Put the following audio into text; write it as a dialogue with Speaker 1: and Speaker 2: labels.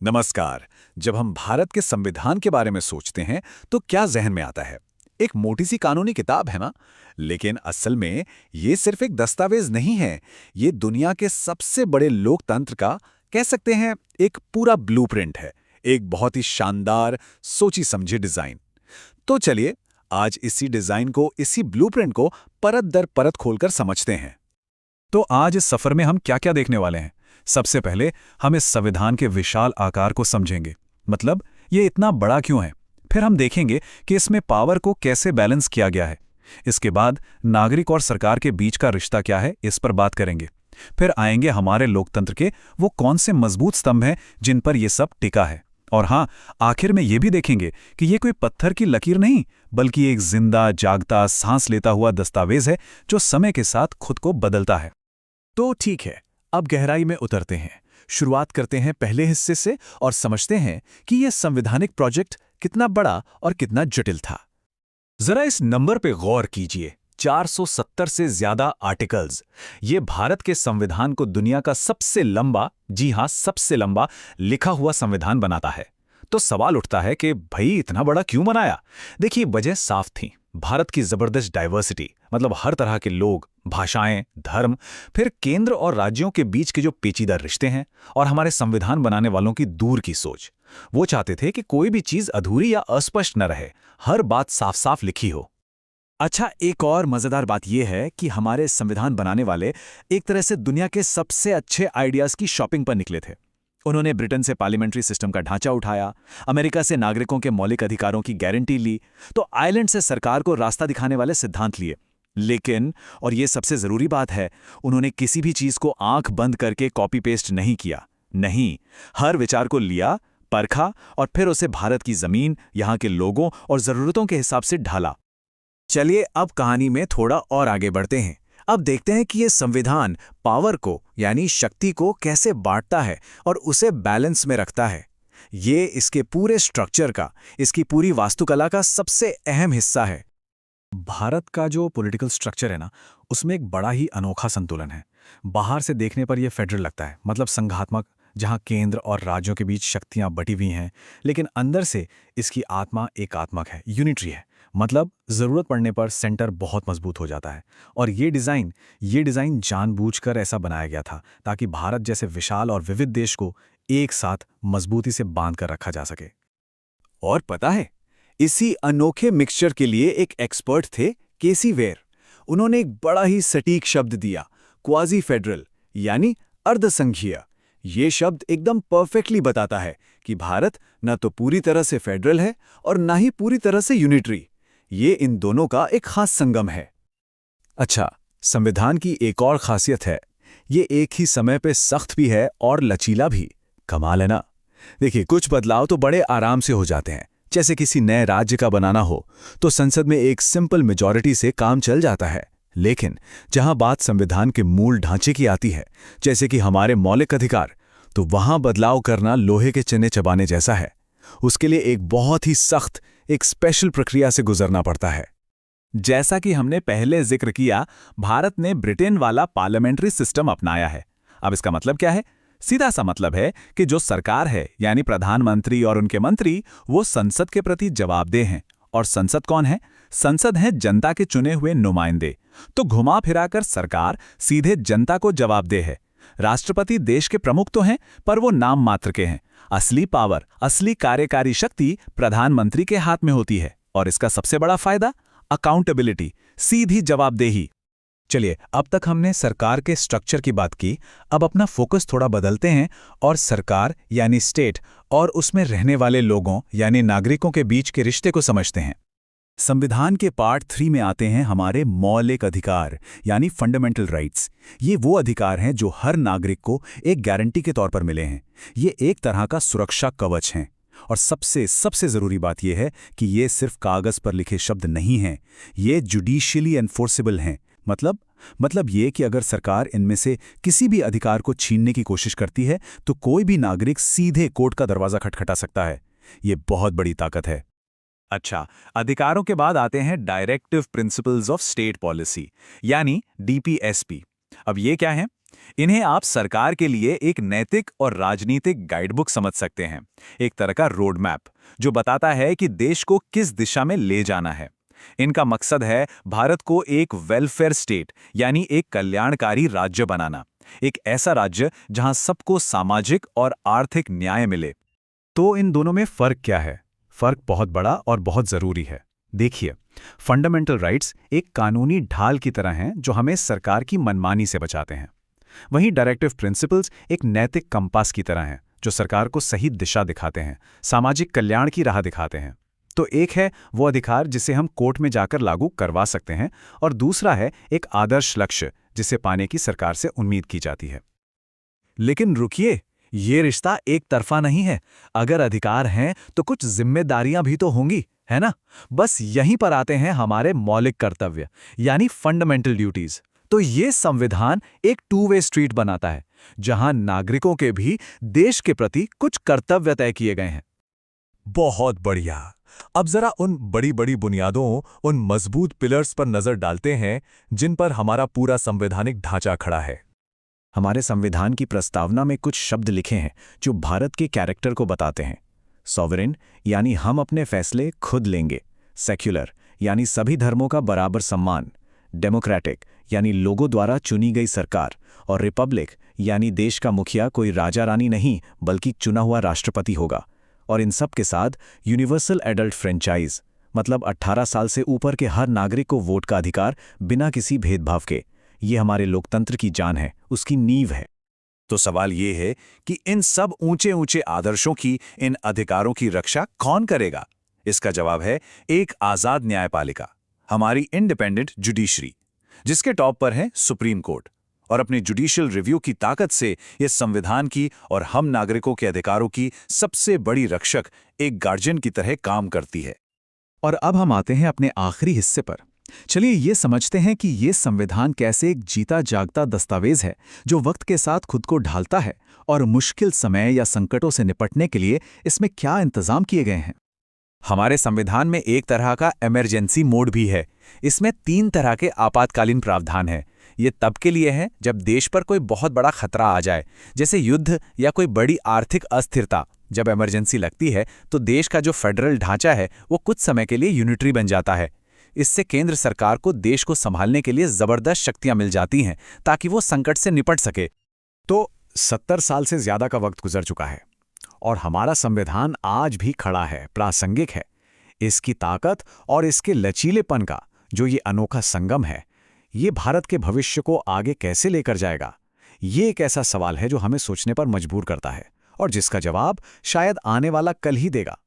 Speaker 1: नमस्कार। जब हम भारत के संविधान के बारे में सोचते हैं तो क्या जहन में आता है? एक मोटी सी कानूनी किताब है ना? लेकिन असल में ये सिर्फ एक दस्तावेज नहीं है। ये दुनिया के सबसे बड़े लोकतंत्र का, कह सकते हैं, एक पूरा ब्लूप्रिंट है। एक बहुत ही शानदार, सोची समझी डिजाइन। तो चलिए, आज इसी डिजाइन को, इसी ब्लूप्रिंट को परत दर परत खोलकर समझते हैं। तो आज इस सफर में हम क्या-क्या देखने वाले हैं? सबसे पहले हम इस संविधान के विशाल आकार को समझेंगे। मतलब, ये इतना बड़ा क्यों है? फिर हम देखेंगे कि इसमें पावर को कैसे बैलेंस किया गया है। इसके बाद नागरिक और सरकार के बीच का रिश्ता क्या है, इस पर बात करेंगे। फिर आएंगे हमारे लोकतंत्र के वो कौन से मजबूत स्तंभ हैं जिन पर ये सब टिका है। और हाँ, आखिर में ये भी देखेंगे कि ये कोई पत्थर की लकीर नहीं, बल्कि एक जिंदा, जागता, सांस लेता हुआ दस्तावेज है जो समय के साथ खुद को बदलता है। तो ठीक है, अब गहराई में उतरते हैं। शुरुआत करते हैं पहले हिस्से से और समझते हैं कि यह संवैधानिक प्रोजेक्ट कितना बड़ा और कितना जटिल था। जरा इस नंबर पे गौर कीजिए, 470 से ज्यादा आर्टिकल्स। ये भारत के संविधान को दुनिया का सबसे लंबा, जी हां, सबसे लंबा लिखा हुआ संविधान बनाता है। तो सवाल उठता है कि भाई इतना बड़ा क्यों बनाया? देखिए, वजह साफ थी। भारत की जबरदस्त डाइवर्सिटी, मतलब हर तरह के लोग, भाषाएं, धर्म, फिर केंद्र और राज्यों के बीच के जो पेचीदा रिश्ते हैं, और हमारे संविधान बनाने वालों की दूर की सोच। वो चाहते थे कि कोई भी चीज अधूरी या अस्पष्ट न रहे, हर बात साफ साफ लिखी हो। अच्छा, एक और मजेदार बात यह है कि हमारे संविधान बनाने वाले एक तरह से दुनिया के सबसे अच्छे आइडियाज की शॉपिंग पर निकले थे। उन्होंने ब्रिटेन से पार्लियामेंट्री सिस्टम का ढांचा उठाया, अमेरिका से नागरिकों के मौलिक अधिकारों की गारंटी ली, तो आयरलैंड से सरकार को रास्ता दिखाने वाले सिद्धांत लिए। लेकिन, और ये सबसे जरूरी बात है, उन्होंने किसी भी चीज को आंख बंद करके कॉपी पेस्ट नहीं किया। नहीं, हर विचार को लिया, परखा और फिर उसे भारत की जमीन, यहाँ के लोगों और जरूरतों के हिसाब से ढाला। चलिए, अब कहानी में थोड़ा और आगे बढ़ते हैं। अब देखते हैं कि ये संविधान पावर को, यानी शक्ति को, कैसे बांटता है और उसे बैलेंस में रखता है। ये इसके पूरे स्ट्रक्चर का, इसकी पूरी वास्तुकला का सबसे अहम हिस्सा है। भारत का जो पॉलिटिकल स्ट्रक्चर है ना, उसमें एक बड़ा ही अनोखा संतुलन है। बाहर से देखने पर यह फेडरल लगता है, मतलब संघात्मक, जहां केंद्र और राज्यों के बीच शक्तियां बटी हुई हैं। लेकिन अंदर से इसकी आत्मा एकात्मक है, यूनिटरी है। मतलब जरूरत पड़ने पर सेंटर बहुत मजबूत हो जाता है। और ये डिजाइन जानबूझकर ऐसा बनाया गया था ताकि भारत जैसे विशाल और विविध देश को एक साथ मजबूती से बांध कर रखा जा सके। और पता है, इसी अनोखे मिक्सचर के लिए एक एक्सपर्ट थे, केसी वेयर। उन्होंने एक बड़ा ही सटीक शब्द दिया, क्वाजी फेडरल, यानी अर्धसंघीय। ये शब्द एकदम परफेक्टली बताता है कि भारत न तो पूरी तरह से फेडरल है और न ही पूरी तरह से यूनिटरी। ये इन दोनों का एक खास संगम है। अच्छा, संविधान की एक और खासियत है, ये एक ही समय पे सख्त भी है और लचीला भी। कमाल है ना? देखिए, कुछ बदलाव तो बड़े आराम से हो जाते हैं। जैसे किसी नए राज्य का बनाना हो तो संसद में एक सिंपल मेजॉरिटी से काम चल जाता है। लेकिन जहां बात संविधान के मूल ढांचे की आती है, जैसे कि हमारे मौलिक अधिकार, तो वहां बदलाव करना लोहे के चने चबाने जैसा है। उसके लिए एक बहुत ही सख्त, एक स्पेशल प्रक्रिया से गुजरना पड़ता है। जैसा कि हमने पहले जिक्र किया, भारत ने ब्रिटेन वाला पार्लियामेंट्री सिस्टम अपनाया है। अब इसका मतलब क्या है? सीधा सा मतलब है कि जो सरकार है, यानी प्रधानमंत्री और उनके मंत्री, वो संसद के प्रति जवाबदेह हैं। और संसद कौन है? संसद है जनता के चुने हुए नुमाइंदे। तो घुमा फिराकर सरकार सीधे जनता को जवाबदेह है। राष्ट्रपति देश के प्रमुख तो हैं, पर वो नाम मात्र के हैं। असली पावर, असली कार्यकारी शक्ति प्रधानमंत्री के हाथ में होती है। और इसका सबसे बड़ा फायदा, अकाउंटेबिलिटी, सीधी जवाबदेही। चलिए, अब तक हमने सरकार के स्ट्रक्चर की बात की। अब अपना फोकस थोड़ा बदलते हैं और सरकार, यानी स्टेट, और उसमें रहने वाले लोगों, यानी नागरिकों के बीच के रिश्ते को समझते हैं। संविधान के पार्ट 3 में आते हैं हमारे मौलिक अधिकार, यानी फंडामेंटल राइट्स। ये वो अधिकार हैं जो हर नागरिक को एक गारंटी के तौर पर मिले हैं। ये एक तरह का सुरक्षा कवच हैं। और सबसे सबसे जरूरी बात यह है कि ये सिर्फ कागज पर लिखे शब्द नहीं हैं, ये जुडिशियली एनफोर्सेबल हैं। मतलब ये कि अगर सरकार इनमें से किसी भी अधिकार को छीनने की कोशिश करती है तो कोई भी नागरिक सीधे कोर्ट का दरवाजा खटखटा सकता है। ये बहुत बड़ी ताकत है। अच्छा, अधिकारों के बाद आते हैं directive principles of state policy, यानी डीपीएसपी। अब ये क्या है? इन्हें आप सरकार के लिए एक नैतिक और राजनीतिक गाइडबुक समझ सकते हैं, एक तरह का रोड मैप जो बताता है कि देश को किस दिशा में ले जाना है। इनका मकसद है भारत को एक वेलफेयर स्टेट यानी एक कल्याणकारी राज्य बनाना, एक ऐसा राज्य जहां सबको सामाजिक और आर्थिक न्याय मिले। तो इन दोनों में फर्क क्या है? फर्क बहुत बड़ा और बहुत जरूरी है। देखिए, फंडामेंटल राइट्स एक कानूनी ढाल की तरह हैं जो हमें सरकार की मनमानी से बचाते हैं। वहीं डायरेक्टिव प्रिंसिपल्स एक नैतिक कंपास की तरह हैं जो सरकार को सही दिशा दिखाते हैं, सामाजिक कल्याण की राह दिखाते हैं। तो एक है वो अधिकार जिसे हम कोर्ट में जाकर लागू करवा सकते हैं, और दूसरा है एक आदर्श लक्ष्य जिसे पाने की सरकार से उम्मीद की जाती है। लेकिन रुकिए, ये रिश्ता एक तरफा नहीं है। अगर अधिकार हैं तो कुछ जिम्मेदारियां भी तो होंगी, है ना? बस यहीं पर आते हैं हमारे मौलिक कर्तव्य, यानी फंडामेंटल ड्यूटीज। तो ये संविधान एक टू वे स्ट्रीट बनाता है, जहां नागरिकों के भी देश के प्रति कुछ कर्तव्य तय किए गए हैं।
Speaker 2: बहुत बढ़िया। अब जरा उन बड़ी बड़ी बुनियादों, उन मजबूत पिलर्स पर नजर डालते हैं जिन पर हमारा पूरा संवैधानिक ढांचा खड़ा है।
Speaker 1: हमारे संविधान की प्रस्तावना में कुछ शब्द लिखे हैं जो भारत के कैरेक्टर को बताते हैं। सॉवरेन यानी हम अपने फैसले खुद लेंगे, सेक्युलर यानी सभी धर्मों का बराबर सम्मान, डेमोक्रेटिक यानी लोगों द्वारा चुनी गई सरकार, और रिपब्लिक यानी देश का मुखिया कोई राजा रानी नहीं बल्कि चुना हुआ राष्ट्रपति होगा। और इन सब के साथ यूनिवर्सल एडल्ट फ्रेंचाइज, मतलब 18 साल से ऊपर के हर नागरिक को वोट का अधिकार बिना किसी भेदभाव के। ये हमारे लोकतंत्र की जान है, उसकी नींव है। तो सवाल ये है कि इन सब ऊंचे ऊंचे आदर्शों की, इन अधिकारों की रक्षा कौन करेगा? इसका जवाब है एक आजाद न्यायपालिका, हमारी इंडिपेंडेंट जुडिशरी, जिसके टॉप पर है सुप्रीम कोर्ट। और अपनी जुडिशियल रिव्यू की ताकत से ये संविधान की और हम नागरिकों के अधिकारों की सबसे बड़ी रक्षक, एक गार्जियन की तरह काम करती है। और अब हम आते हैं अपने आखिरी हिस्से पर। चलिए ये समझते हैं कि ये संविधान कैसे एक जीता जागता दस्तावेज है जो वक्त के साथ खुद को ढालता है, और मुश्किल समय या संकटों से निपटने के लिए इसमें क्या इंतजाम किए गए हैं। हमारे संविधान में एक तरह का इमरजेंसी मोड भी है। इसमें 3 तरह के आपातकालीन प्रावधान हैं। ये तब के लिए हैं जब देश पर कोई बहुत बड़ा खतरा आ जाए, जैसे युद्ध या कोई बड़ी आर्थिक अस्थिरता। जब इमरजेंसी लगती है तो देश का जो फेडरल ढांचा है वो कुछ समय के लिए यूनिटरी बन जाता है। इससे केंद्र सरकार को देश को संभालने के लिए जबरदस्त शक्तियां मिल जाती हैं ताकि वो संकट से निपट सके। तो 70 साल से ज्यादा का वक्त गुजर चुका है और हमारा संविधान आज भी खड़ा है, प्रासंगिक है। इसकी ताकत और इसके लचीलेपन का जो ये अनोखा संगम है, ये भारत के भविष्य को आगे कैसे लेकर जाएगा? ये एक ऐसा सवाल है जो हमें सोचने पर मजबूर करता है, और जिसका जवाब शायद आने वाला कल ही देगा।